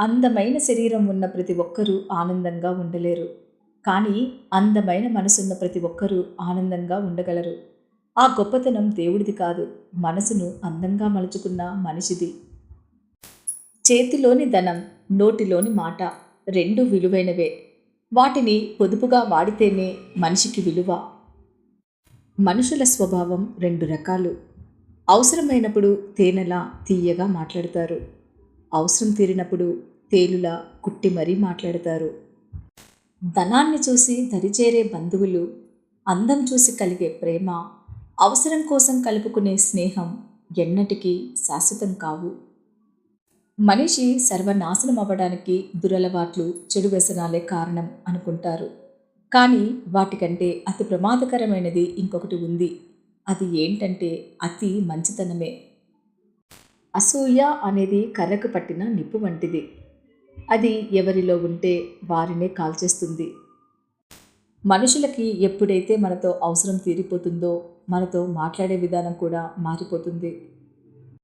అందమైన శరీరం ఉన్న ప్రతి ఒక్కరూ ఆనందంగా ఉండలేరు. కానీ అందమైన మనసున్న ప్రతి ఒక్కరూ ఆనందంగా ఉండగలరు. ఆ గొప్పతనం దేవుడిది కాదు, మనసును అందంగా మలుచుకున్న మనిషిది. చేతిలోని ధనం, నోటిలోని మాట రెండూ విలువైనవే. వాటిని పొదుపుగా వాడితేనే మనిషికి విలువ. మనుషుల స్వభావం రెండు రకాలు. అవసరమైనప్పుడు తేనెలా తీయగా మాట్లాడతారు. అవసరం తీరినప్పుడు తేలులా కుట్టి మరీ మాట్లాడతారు. ధనాన్ని చూసి దరిచేరే బంధువులు, అందం చూసి కలిగే ప్రేమ, అవసరం కోసం కలుపుకునే స్నేహం ఎన్నటికీ శాశ్వతం కావు. మనిషి సర్వనాశనం అవ్వడానికి దురలవాట్లు, చెడు వ్యసనాలే కారణం అనుకుంటారు. కానీ వాటికంటే అతి ప్రమాదకరమైనది ఇంకొకటి ఉంది. అది ఏంటంటే అతి మంచితనమే. అసూయ అనేది కర్రకు పట్టిన నిప్పు వంటిది. అది ఎవరిలో ఉంటే వారినే కాల్చేస్తుంది. మనుషులకి ఎప్పుడైతే మనతో అవసరం తీరిపోతుందో మనతో మాట్లాడే విధానం కూడా మారిపోతుంది.